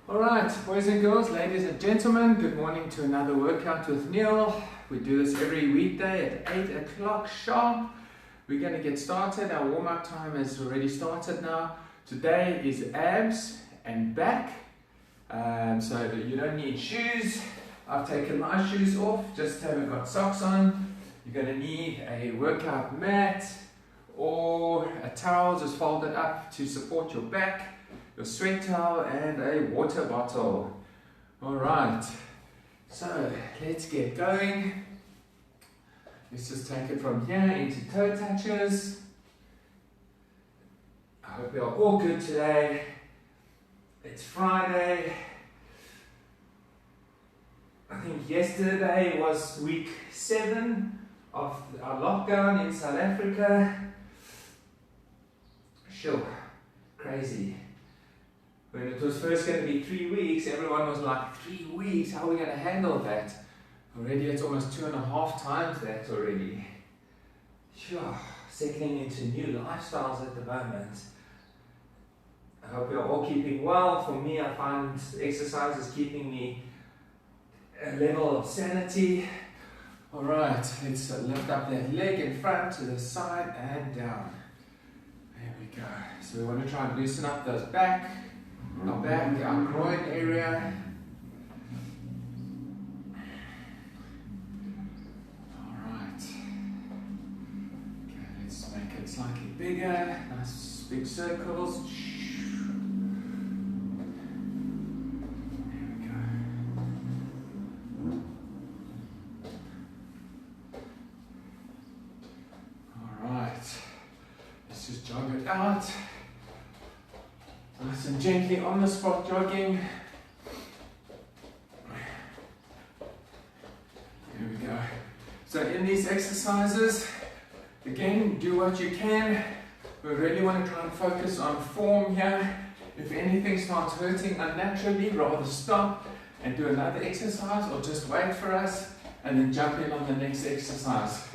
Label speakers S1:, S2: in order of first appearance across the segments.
S1: Alright, boys and girls, ladies and gentlemen, good morning to another workout with Neil. We do this every weekday at 8 o'clock sharp. We're going to get started. Our warm-up time has already started now. Today is abs and back. So you don't need shoes. I've taken my shoes off, just haven't got socks on. You're going to need a workout mat or a towel just folded up to support your back, your sweat towel and a water bottle. Alright, so let's get going. Let's just take it from here into toe touches. I hope you're all good today. It's Friday. I think yesterday was week 7 of our lockdown in South Africa. Sure, crazy. When it was first going to be 3 weeks, everyone was like, 3 weeks, how are we going to handle that? Already it's almost 2.5 times that already. Sure, settling into new lifestyles at the moment. I hope you're all keeping well. For me, I find exercise is keeping me a level of sanity. Alright, let's lift up that leg in front to the side and down. There we go. So we want to try and loosen up those our groin area. Alright. Okay, let's make it slightly bigger. Nice big circles. There we go. Alright. Let's just jog it out. Nice and gently on the spot jogging. There we go. So in these exercises, again, do what you can. We really want to try and focus on form here. If anything starts hurting unnaturally, rather stop and do another exercise or just wait for us and then jump in on the next exercise.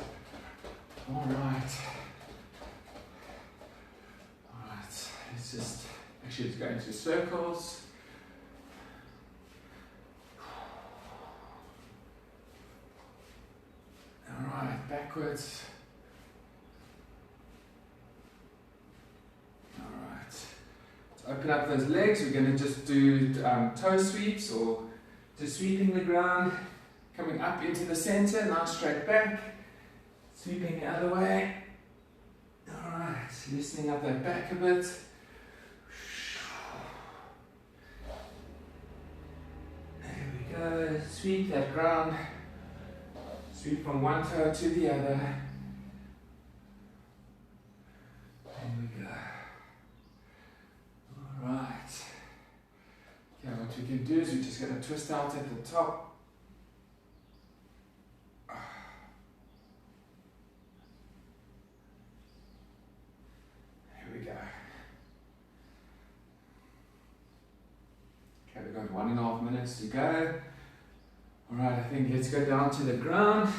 S1: Alright. Alright, let's just actually go into circles. Alright, backwards. Alright. To open up those legs, we're going to just do toe sweeps or just sweeping the ground, coming up into the center, nice straight back, sweeping the other way. Alright, loosening up that back a bit. Sweep that ground, sweep from one toe to the other. There we go. Alright. Okay, what we can do is we're just going to twist out at the top. There we go. Okay, we've got 1.5 minutes to go. Alright, I think let's go down to the ground.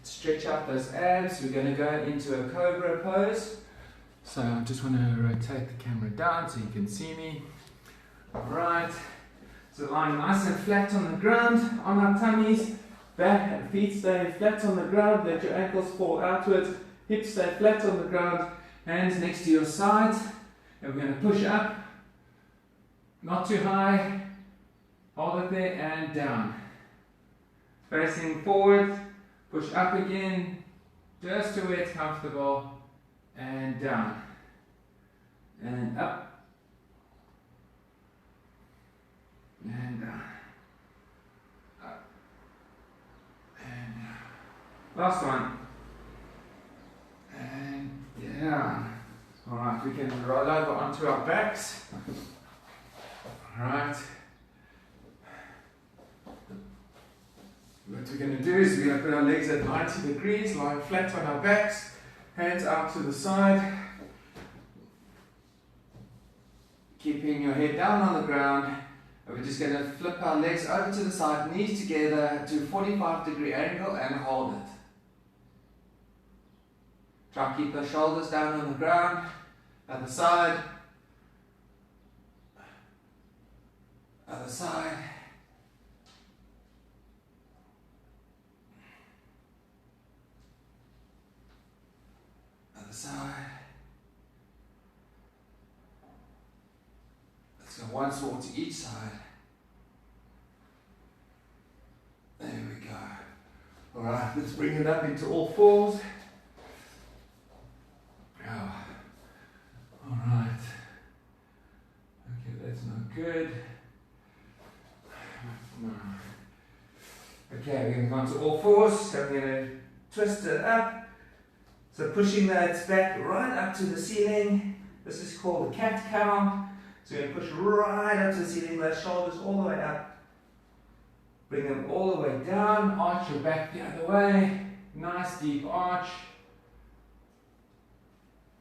S1: Stretch out those abs. We're going to go into a cobra pose. So I just want to rotate the camera down so you can see me. Alright. So lying nice and flat on the ground, on our tummies. Back and feet stay flat on the ground. Let your ankles fall outwards. Hips stay flat on the ground. Hands next to your sides. And we're going to push up. Not too high. Hold it there and down. Facing forward, push up again, just to where it's comfortable, and down, and up, and down, up, and down. Last one, and down. Alright, we can roll over onto our backs. Alright. What we're going to do is we're going to put our legs at 90 degrees, lying flat on our backs, hands out to the side, keeping your head down on the ground. And we're just going to flip our legs over to the side, knees together to 45-degree angle and hold it. Try and keep the shoulders down on the ground, at the side, Other side. Other side. Let's go once more to each side. There we go. Alright, let's bring it up into all fours. Oh. Alright. Okay, that's not good. Okay, we're going to go on to all fours. So we're going to twist it up. So pushing that back right up to the ceiling. This is called the cat cow. So you're going to push right up to the ceiling, those shoulders all the way up. Bring them all the way down, arch your back the other way. Nice deep arch.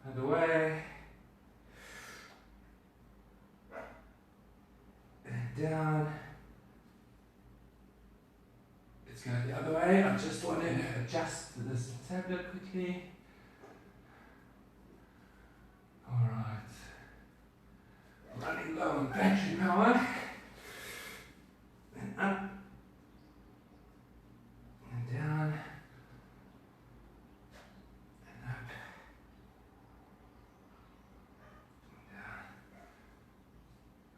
S1: Other way. And down. Let's go the other way. I just want to adjust to this tablet quickly. Alright. Running low on battery power. And up. And down. And up. And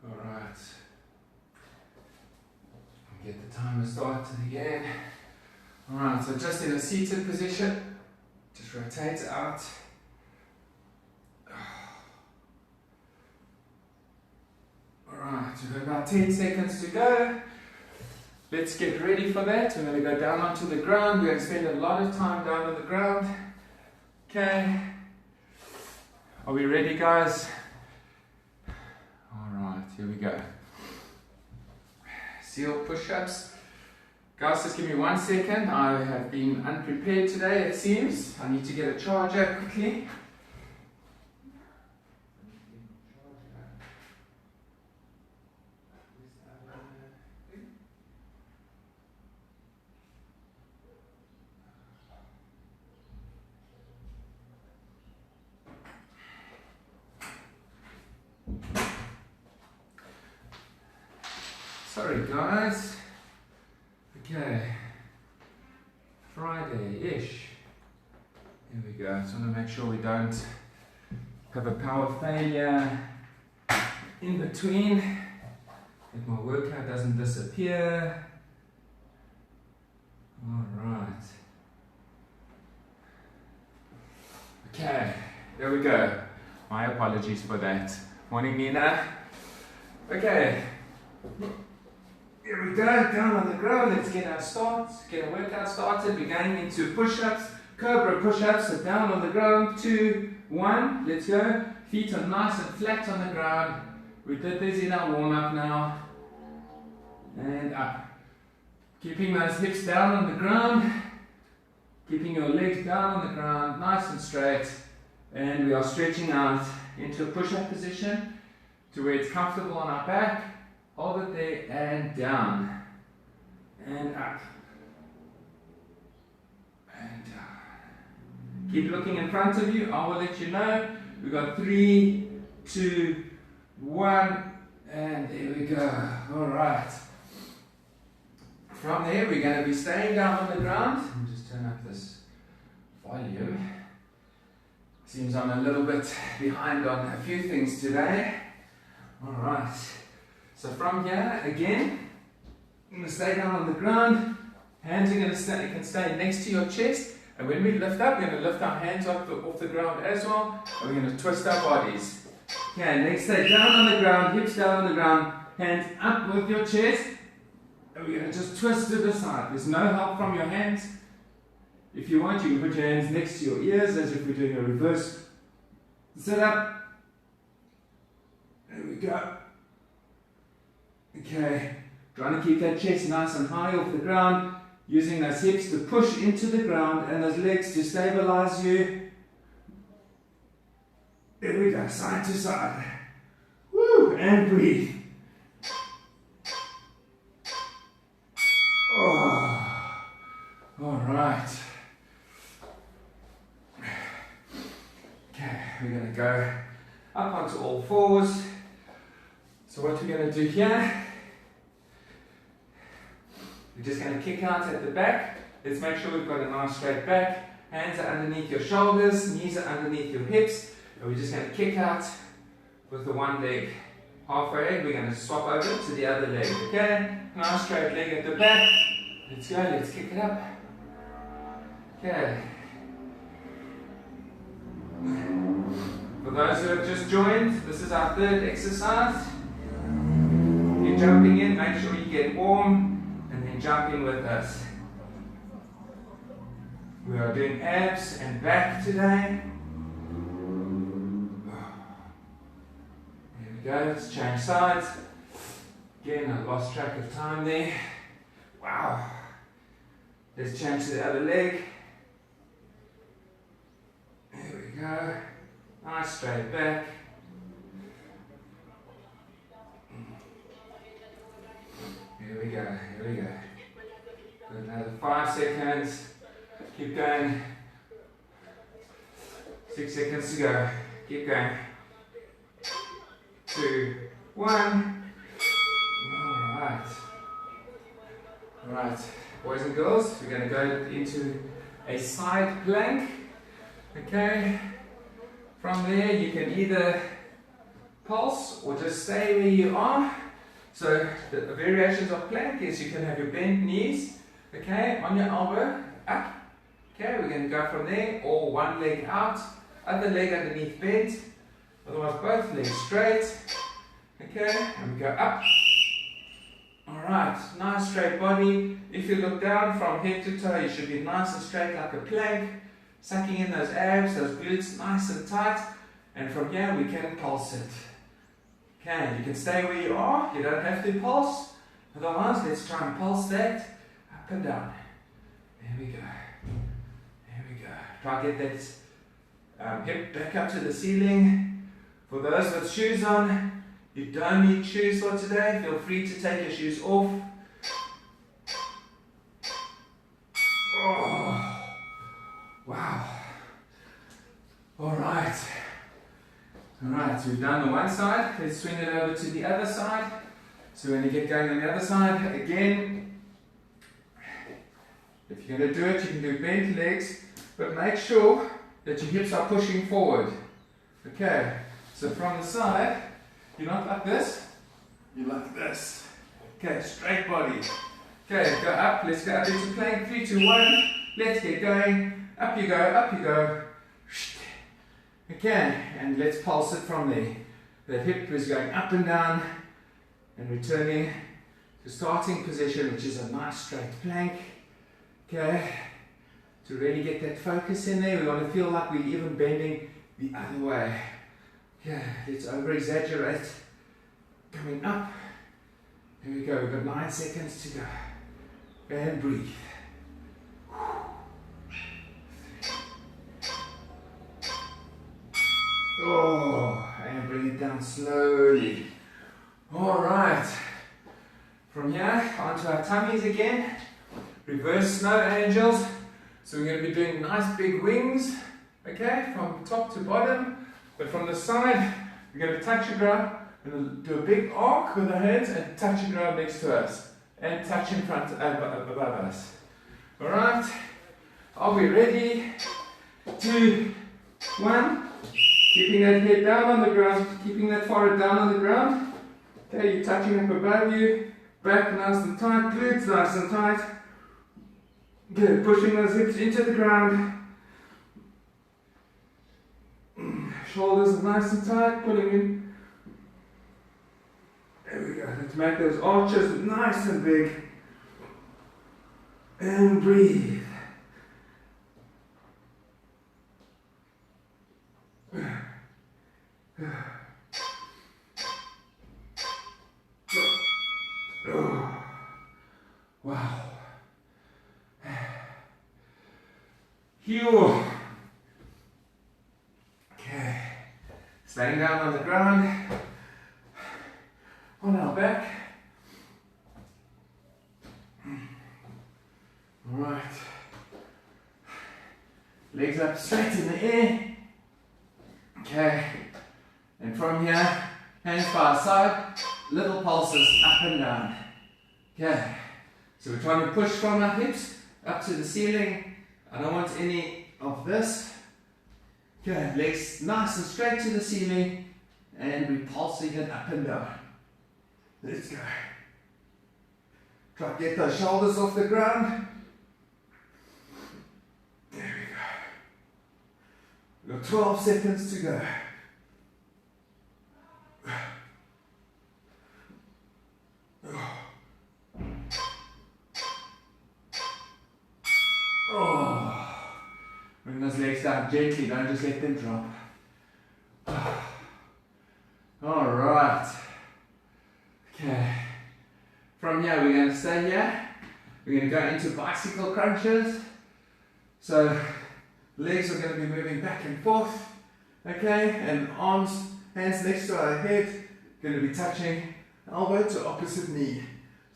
S1: down. Alright. Get the timer started again. Alright, so just in a seated position. Just rotate out. Alright, we've got about 10 seconds to go. Let's get ready for that. We're going to go down onto the ground. We're going to spend a lot of time down on the ground. Okay. Are we ready, guys? Alright, here we go. Seal push-ups. Guys, just give me 1 second. I have been unprepared today, it seems. I need to get a charger quickly. Sorry guys. Okay. Friday-ish. Here we go. Just want to make sure we don't have a power failure in between. That my workout doesn't disappear. Alright. Okay, there we go. My apologies for that. Morning, Nina. Okay. Here we go, down on the ground. Let's get our workout started. We're going into push-ups, cobra push-ups. So down on the ground, 2, 1. Let's go. Feet are nice and flat on the ground. We did this in our warm-up now. And up. Keeping those hips down on the ground. Keeping your legs down on the ground, nice and straight. And we are stretching out into a push-up position to where it's comfortable on our back. Hold it there and down. And up. And down. Keep looking in front of you. I will let you know. We've got 3, 2, 1. And there we go. Alright. From there, we're going to be staying down on the ground. Let me just turn up this volume. Seems I'm a little bit behind on a few things today. Alright. So from here, again, I'm going to stay down on the ground. Hands are going to stay, you can stay next to your chest. And when we lift up, we're going to lift our hands off the ground as well. And we're going to twist our bodies. Okay, next stay down on the ground, hips down on the ground, hands up with your chest. And we're going to just twist to the side. There's no help from your hands. If you want, you can put your hands next to your ears as if we're doing a reverse sit up. There we go. Okay, trying to keep that chest nice and high off the ground, using those hips to push into the ground and those legs to stabilize you. There we go, side to side. Woo, and breathe. Oh, all right. Okay, we're going to go up onto all fours. So what we're going to do here We're just going to kick out at the back. Let's make sure we've got a nice straight back. Hands are underneath your shoulders, knees are underneath your hips. And we're just going to kick out with the one leg. Halfway, we're going to swap over to the other leg. Okay? Nice straight leg at the back. Let's go, let's kick it up. Okay. For those who have just joined, this is our third exercise. You're jumping in, make sure you get warm, and then jump in with us. We are doing abs and back today. Here we go, let's change sides. Again, I lost track of time there. Wow. Let's change to the other leg. There we go. Nice straight back. Here we go, here we go. Good, another 5 seconds. Keep going. 6 seconds to go. Keep going. 2, 1. Alright. Alright, boys and girls, we're going to go into a side plank. Okay. From there, you can either pulse or just stay where you are. So the variations of plank is you can have your bent knees, okay, on your elbow, up. Okay, we're going to go from there, or one leg out, other leg underneath bent, otherwise both legs straight. Okay, and we go up. Alright, nice straight body. If you look down from head to toe, you should be nice and straight like a plank. Sucking in those abs, those glutes nice and tight. And from here we can pulse it. Okay, you can stay where you are, you don't have to pulse. Otherwise, let's try and pulse that up and down. There we go. There we go. Try and get that hip back up to the ceiling. For those with shoes on, you don't need shoes for today. Feel free to take your shoes off. Oh, wow. Alright. Alright, so we've done the one side. Let's swing it over to the other side. So when you get going on the other side, again, if you're going to do it, you can do bent legs, but make sure that your hips are pushing forward. Okay, so from the side, you're not like this, you're like this. Okay, straight body. Okay, go up, let's go up into plank, 3, 2, 1, let's get going. Up you go, up you go. Okay, and let's pulse it from there. The hip is going up and down and returning to starting position, which is a nice straight plank. Okay, to really get that focus in there, we want to feel like we're even bending the other way. Okay, let's over exaggerate. Coming up. Here we go, we've got 9 seconds to go. And breathe. Oh, and bring it down slowly. Alright. From here, onto our tummies again. Reverse snow angels. So we're going to be doing nice big wings. Okay, from top to bottom. But from the side, we're going to touch the ground. We're going to do a big arc with our hands and touch the ground next to us. And touch in front above us. Alright. Are we ready? 2, 1. Keeping that head down on the ground, keeping that forehead down on the ground. Okay, you're touching up above you. Back nice and tight, glutes nice and tight. Good, pushing those hips into the ground. Shoulders nice and tight, pulling in. There we go. Let's make those arches nice and big. And breathe. Oh, wow. Heel. Okay. Staying down on the ground. On our back. Alright. Legs up straight in the air. Okay. And from here, hands by our side, little pulses up and down. Okay. So we're trying to push from our hips up to the ceiling. I don't want any of this. Okay, legs nice and straight to the ceiling, and we're pulsing it up and down. Let's go. Try to get those shoulders off the ground. There we go. We've got 12 seconds to go. Oh. Bring those legs down gently, don't just let them drop. Alright. Okay. From here, we're going to stay here. We're going to go into bicycle crunches. So, legs are going to be moving back and forth. Okay, and arms, hands next to our head, going to be touching elbow to opposite knee.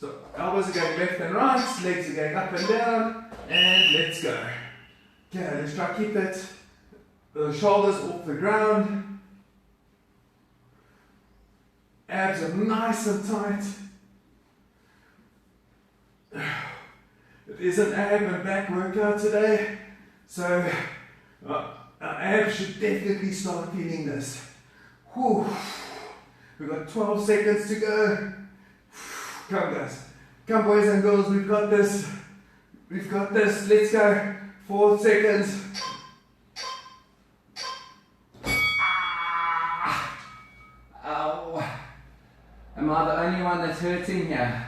S1: So, elbows are going left and right, legs are going up and down, and let's go. Okay, let's try to keep the shoulders off the ground. Abs are nice and tight. It is an ab and back workout today, so our abs should definitely start feeling this. Whew. We've got 12 seconds to go. Come guys, come boys and girls, we've got this. We've got this, let's go. 4 seconds. Ow. Am I the only one that's hurting here?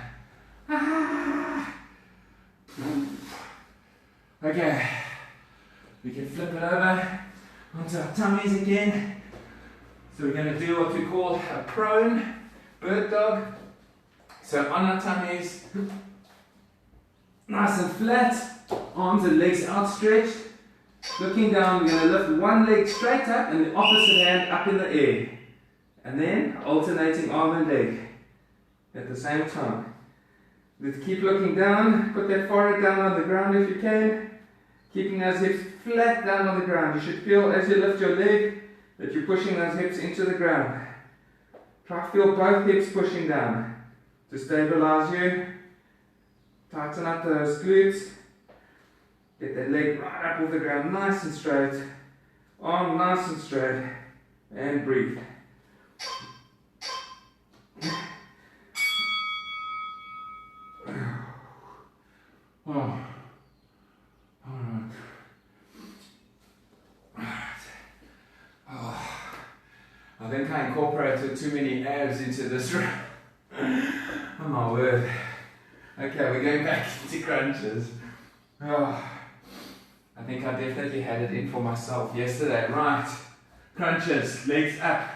S1: Okay, we can flip it over onto our tummies again. So we're going to do what we call a prone bird dog. So on our tummies, nice and flat, arms and legs outstretched. Looking down, we're going to lift one leg straight up and the opposite hand up in the air. And then alternating arm and leg at the same time. Let's keep looking down, put that forehead down on the ground if you can. Keeping those hips flat down on the ground. You should feel as you lift your leg that you're pushing those hips into the ground. Try to feel both hips pushing down to stabilize you. Tighten up those glutes. Get that leg right up off the ground, nice and straight. Arm nice and straight. And breathe. Oh. Alright. Oh. I think I incorporated too many abs into this room. Oh my word. Okay, we're going back into crunches. Oh. I think I definitely had it in for myself yesterday. Right. Crunches, legs up.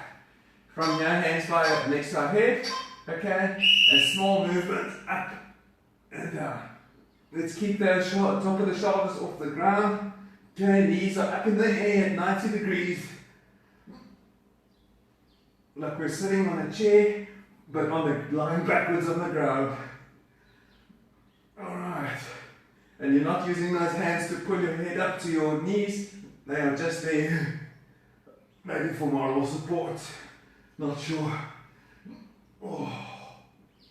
S1: From here, hands by next to our head. Okay. And small movements up and down. Let's keep the top of the shoulders off the ground. Okay, knees are up in the air at 90 degrees. Like we're sitting on a chair, but lying backwards on the ground. Alright. And you're not using those hands to pull your head up to your knees. They are just there, maybe for moral support. Not sure. Oh.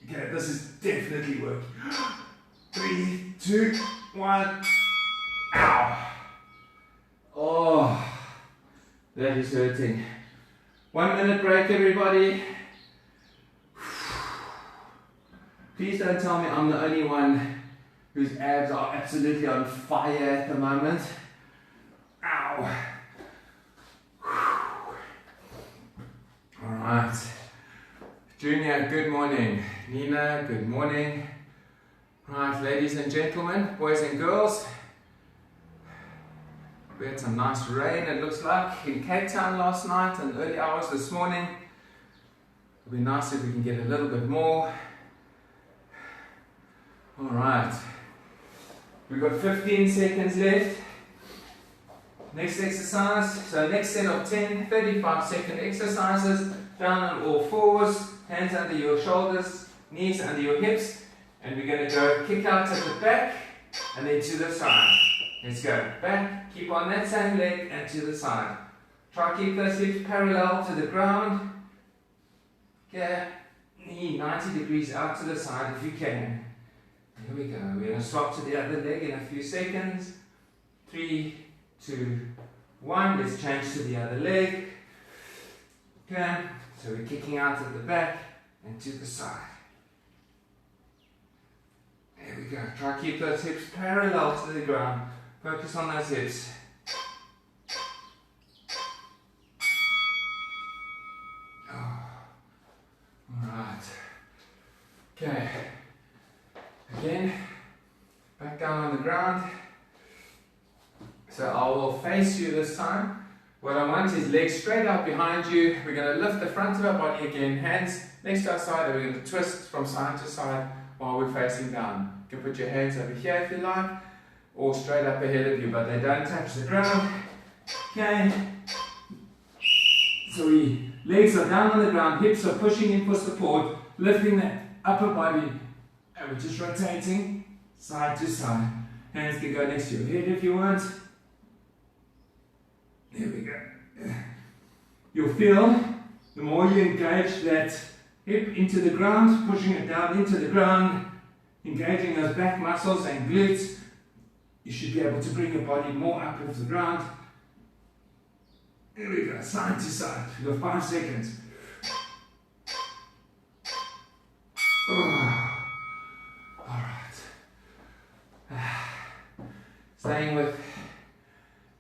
S1: Okay, this is definitely working. 3, 2, 1. Ow. Oh, that is hurting. 1 minute break, everybody. Please don't tell me I'm the only one whose abs are absolutely on fire at the moment. Ow. Alright. Junior, good morning. Nina, good morning. Right, ladies and gentlemen, boys and girls, we had some nice rain, it looks like, in Cape Town last night and early hours this morning. It'll be nice if we can get a little bit more. Alright, we've got 15 seconds left. Next exercise, so next set of 10 35-second exercises, down on all fours, hands under your shoulders, knees under your hips. And we're going to go kick out at the back and then to the side. Let's go. Back, keep on that same leg and to the side. Try to keep those hips parallel to the ground. Okay. Knee 90 degrees out to the side if you can. Here we go. We're going to swap to the other leg in a few seconds. 3, 2, 1. Let's change to the other leg. Okay. So we're kicking out at the back and to the side. There we go. Try to keep those hips parallel to the ground. Focus on those hips. Alright. Okay. Again, back down on the ground. So I will face you this time. What I want is legs straight out behind you. We're going to lift the front of our body again, hands next to our side, and we're going to twist from side to side while we're facing down. You can put your hands over here if you like, or straight up ahead of you, but they don't touch the ground. Okay. So legs are down on the ground, hips are pushing in for support, lifting the upper body, and we're just rotating side to side. Hands can go next to your head if you want. There we go. You'll feel the more you engage that hip into the ground, pushing it down into the ground, engaging those back muscles and glutes, you should be able to bring your body more up off the ground. There we go, side to side. You've got 5 seconds. Oh. Alright. Staying with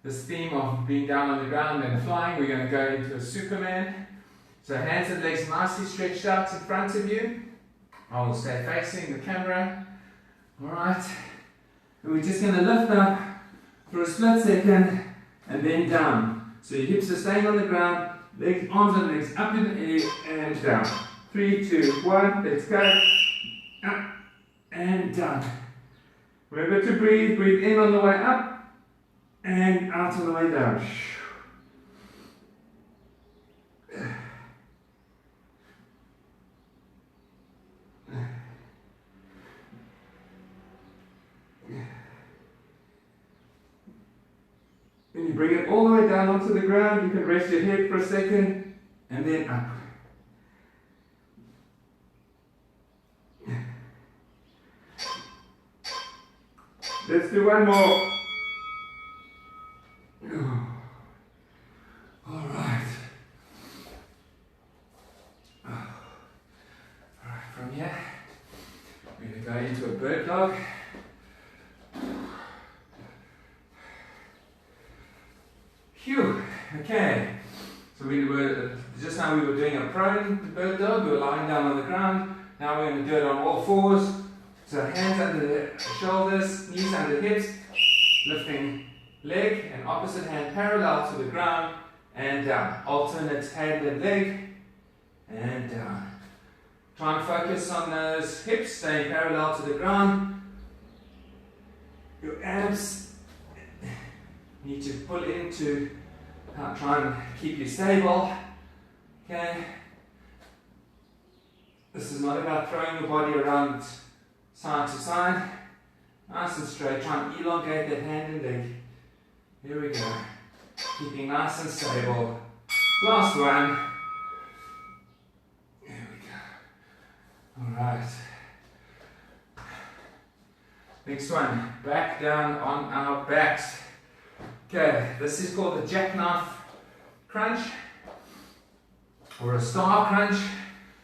S1: this theme of being down on the ground and flying, we're going to go into a Superman. So hands and legs nicely stretched out in front of you. I will stay facing the camera. Alright. And we're just going to lift up for a split second and then down. So your hips are staying on the ground, legs, arms and legs up in the air and down. 3, 2, 1, let's go. Up and down. Remember to breathe. Breathe in on the way up and out on the way down. When you bring it all the way down onto the ground, you can rest your head for a second and then up. Let's do one more. All right. All right, from here, we're going to go into a bird dog. Phew. Okay. So we were just now we were doing a prone bird dog. We were lying down on the ground. Now we're going to do it on all fours. So hands under the shoulders, knees under the hips, lifting leg and opposite hand parallel to the ground and down. Alternate hand and leg and down. Try and focus on those hips staying parallel to the ground. Your abs need to pull into, try and keep you stable. Okay. This is not about throwing your body around side to side. Nice and straight. Try and elongate that hand and leg. Here we go. Keeping nice and stable. Last one. There we go. Alright. Next one. Back down on our backs. Okay, this is called the jackknife crunch or a star crunch.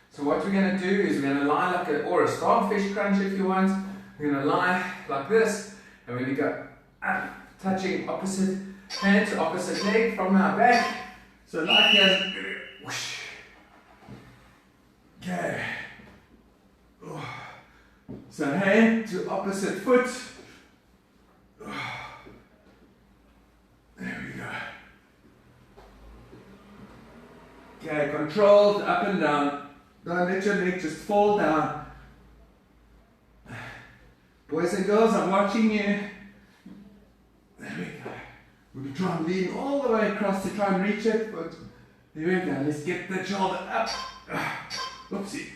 S1: So what we're going to do is we're going to lie like or a starfish crunch if you want. We're going to lie like this and we're going to go up, touching opposite hand to opposite leg from our back. So like this. Whoosh. Okay. So hand to opposite foot. There we go. Okay, controlled up and down. Don't let your leg just fall down. Boys and girls, I'm watching you. There we go. We can try and lean all the way across to try and reach it, but there we go. Let's get the shoulder up. Oopsie.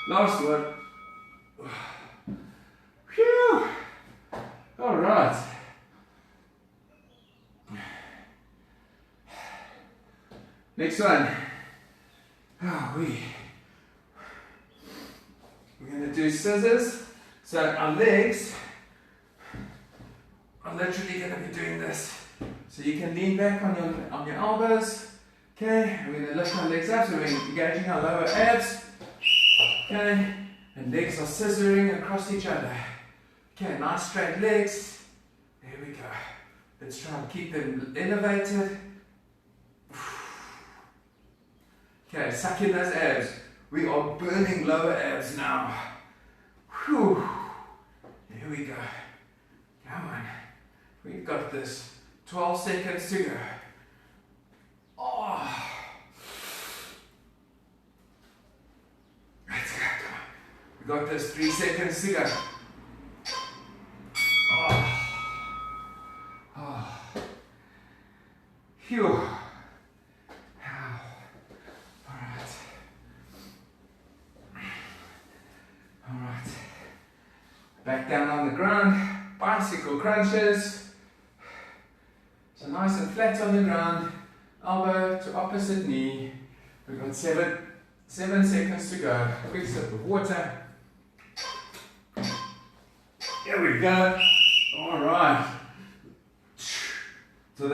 S1: Last one. Phew. All right. Next one. We're going to do scissors. So our legs are literally going to be doing this. So you can lean back on your elbows. Okay, we're going to lift our legs up, so we're engaging our lower abs. Okay, and legs are scissoring across each other. Okay, nice straight legs. There we go. Let's try and keep them elevated. Okay, suck in those abs. We are burning lower abs now. Whew. Here we go. Come on. We've got this. 12 seconds to go. Oh. Let's go. Come on. We got this. 3 seconds to go. Oh. Oh. Phew. Alright. Back down on the ground. Bicycle crunches. So nice and flat on the ground, elbow to opposite knee. We've got 7 seconds to go. Quick sip of water. Here we go. Alright. So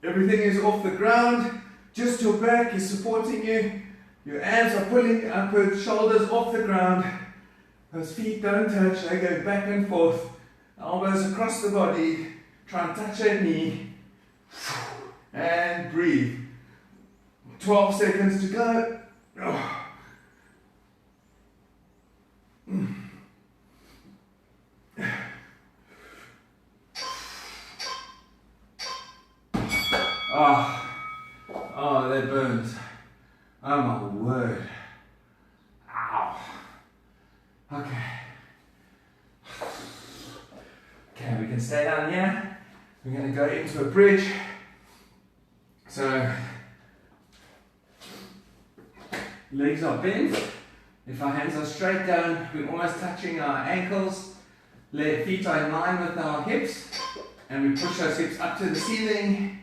S1: everything is off the ground. Just your back is supporting you. Your abs are pulling upward, shoulders off the ground. Those feet don't touch, they go back and forth. Elbows across the body. Try and touch that knee. And breathe. 12 seconds to go. Oh. Oh, that burns. Oh my word. Ow. Okay. Okay, we can stay down here. We're going to go into a bridge. So, legs are bent. If our hands are straight down, we're almost touching our ankles. Feet are in line with our hips. And we push those hips up to the ceiling.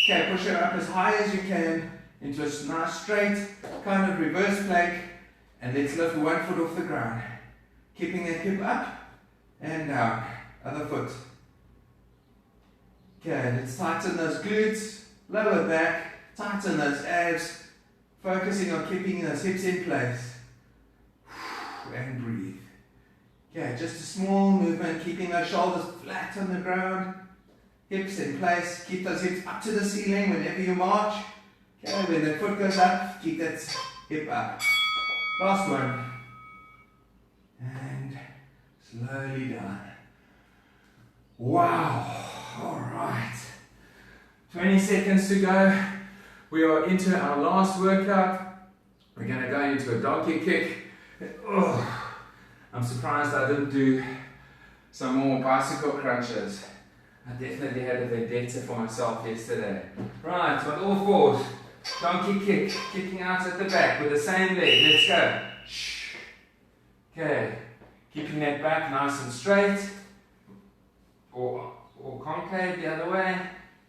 S1: Okay, push it up as high as you can into a nice straight kind of reverse plank. And let's lift one foot off the ground. Keeping that hip up and down. Other foot. Okay, let's tighten those glutes, lower back, tighten those abs, focusing on keeping those hips in place. And breathe. Okay, just a small movement, keeping those shoulders flat on the ground, hips in place, keep those hips up to the ceiling whenever you march. Okay, when the foot goes up, keep that hip up. Last one. And slowly down. Wow. Alright. 20 seconds to go. We are into our last workout. We're going to go into a donkey kick. Oh, I'm surprised I didn't do some more bicycle crunches. I definitely had a vendetta for myself yesterday. Right, on all fours. Donkey kick. Kicking out at the back with the same leg. Let's go. Okay. Keeping that back nice and straight. Or concave the other way.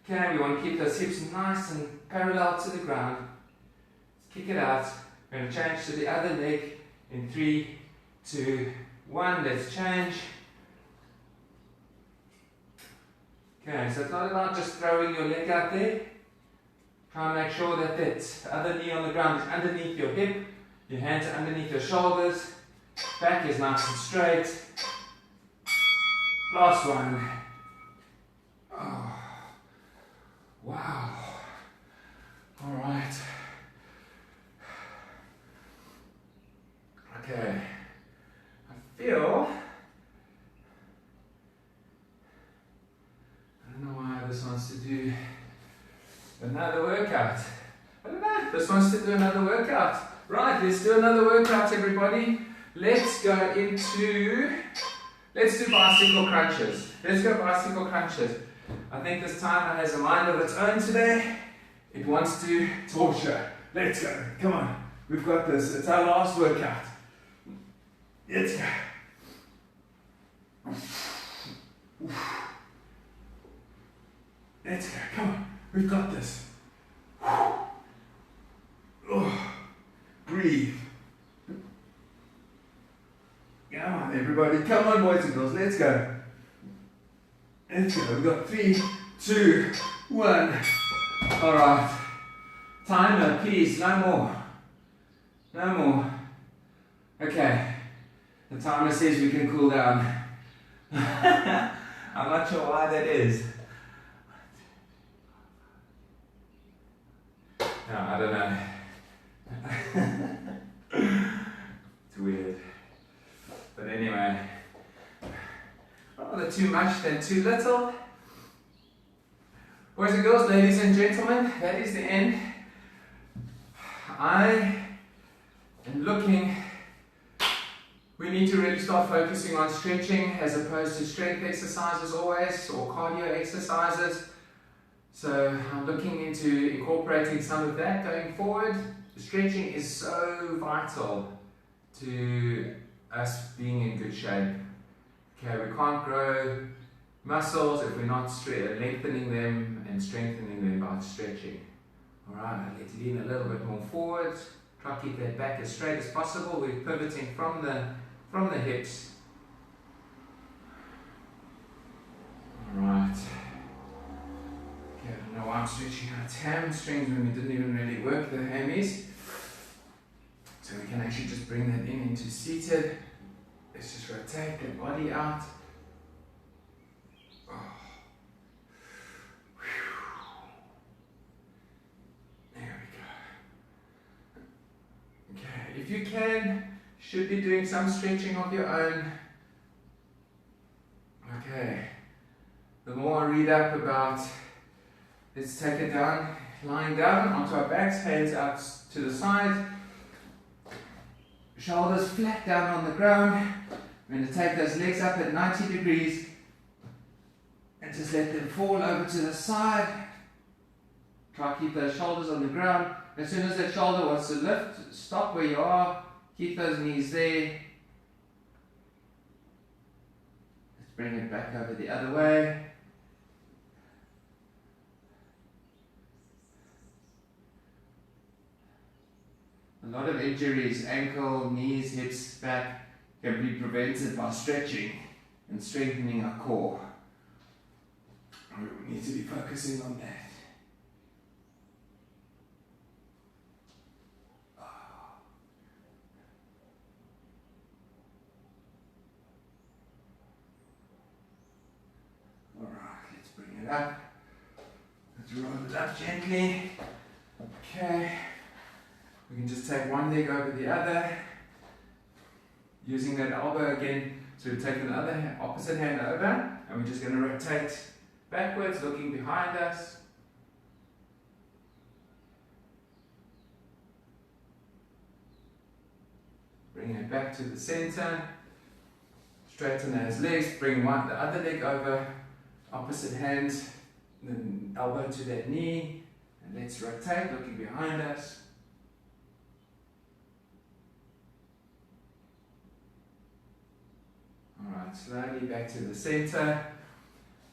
S1: Okay, we want to keep those hips nice and parallel to the ground. Let's kick it out. We're going to change to the other leg in 3, 2, 1. Let's change. Okay, so it's not about just throwing your leg out there. Try and make sure that the other knee on the ground is underneath your hip. Your hands are underneath your shoulders. Back is nice and straight. Last one. Oh, wow. All right. Okay. I feel, I don't know why this wants to do another workout. I don't know, this wants to do another workout. Right, let's do another workout, everybody. Let's do bicycle crunches. Let's go bicycle crunches. I think this timer has a mind of its own today. It wants to torture. Let's go. Come on. We've got this. It's our last workout. Let's go. Let's go. Come on. We've got this. Oh. Breathe. everybody. Come on, boys and girls. Let's go. Let's go. We've got 3, 2, 1. All right. Timer, please. No more. No more. Okay. The timer says we can cool down. I'm not sure why that is. No, I don't know. It's weird. But anyway, rather too much than too little. Boys and girls, ladies and gentlemen, that is the end. I am looking, we need to really start focusing on stretching as opposed to strength exercises always, or cardio exercises. So I'm looking into incorporating some of that going forward. Stretching is so vital to us being in good shape. Okay, we can't grow muscles if we're not lengthening them and strengthening them by stretching. Alright, let's lean a little bit more forward. Try to keep that back as straight as possible. We're pivoting from the hips. Alright. Okay, I don't know why I'm stretching out hamstrings when we didn't even really work the hammies. So we can actually just bring that into seated. Let's just rotate the body out. Oh. There we go. Okay, if you can, should be doing some stretching of your own. Okay, the more I read up about, let's take it down, lying down onto our backs, hands out to the side. Shoulders flat down on the ground. We're going to take those legs up at 90 degrees and just let them fall over to the side. Try to keep those shoulders on the ground. As soon as that shoulder wants to lift, stop where you are. Keep those knees there. Let's bring it back over the other way. A lot of injuries, ankle, knees, hips, back, can be prevented by stretching and strengthening our core. We need to be focusing on that. Alright, let's bring it up. Let's roll it up gently. Okay. We can just take one leg over the other, using that elbow again. So we've taken the other opposite hand over, and we're just going to rotate backwards, looking behind us. Bring it back to the center. Straighten those legs. Bring the other leg over, opposite hand, then elbow to that knee. And let's rotate, looking behind us. Alright, slowly back to the center.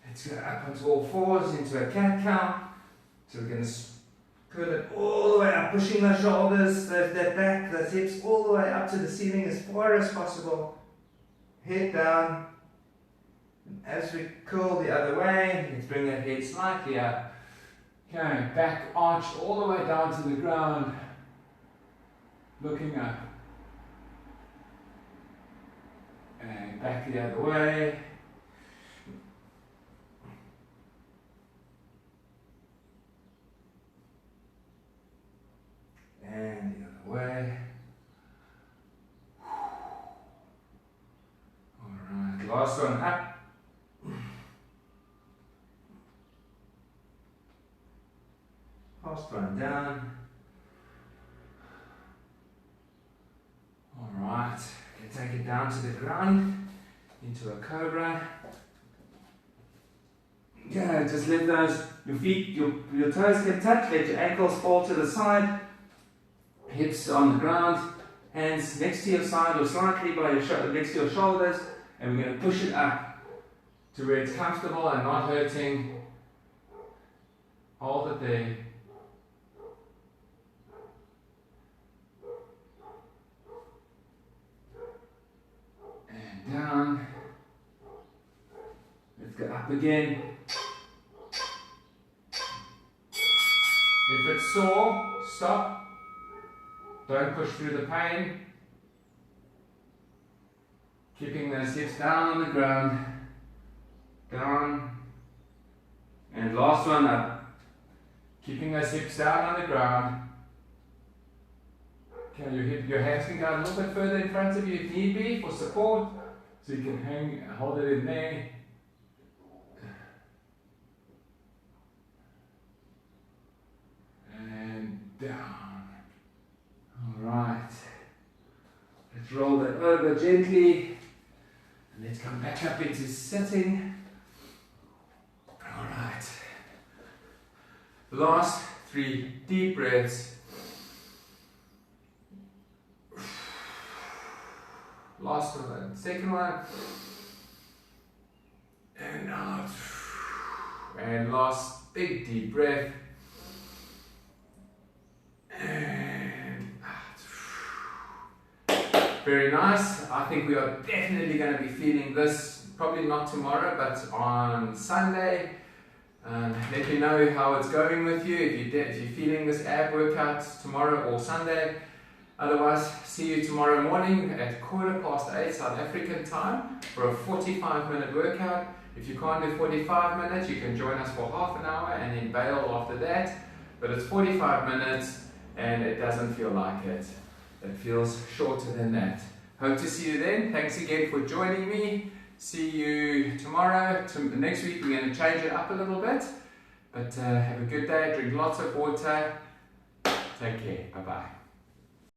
S1: Let's go up onto all fours into a cat cow. So we're going to pull it all the way up, pushing the shoulders, that back, those hips all the way up to the ceiling as far as possible. Head down. And as we curl the other way, let's bring that head slightly up. Okay, back arch all the way down to the ground. Looking up. And back the other way. And the other way. Alright, last one up. Last one down. Alright. Take it down to the ground, into a cobra. Yeah, just let your feet, your toes can touch, let your ankles fall to the side, hips on the ground, hands next to your side or slightly by your next to your shoulders, and we're going to push it up to where it's comfortable and not hurting. Hold it there. Down. Up again. If it's sore, stop. Don't push through the pain. Keeping those hips down on the ground. Down. And last one up. Keeping those hips down on the ground. Okay, your hands can go a little bit further in front of you if need be for support. So you can hold it in there. And down. Alright. Let's roll that over gently. And let's come back up into sitting. Alright. Last 3 deep breaths. Last one, second one. And out. And last big deep breath. And out. Very nice. I think we are definitely going to be feeling this, probably not tomorrow, but on Sunday. Let me know how it's going with you, if you're feeling this ab workout tomorrow or Sunday. Otherwise, see you tomorrow morning at 8:15 South African time for a 45-minute workout. If you can't do 45 minutes, you can join us for half an hour and then bail after that. But it's 45 minutes and it doesn't feel like it. It feels shorter than that. Hope to see you then. Thanks again for joining me. See you tomorrow. Next week we're going to change it up a little bit. But have a good day. Drink lots of water. Take care. Bye-bye.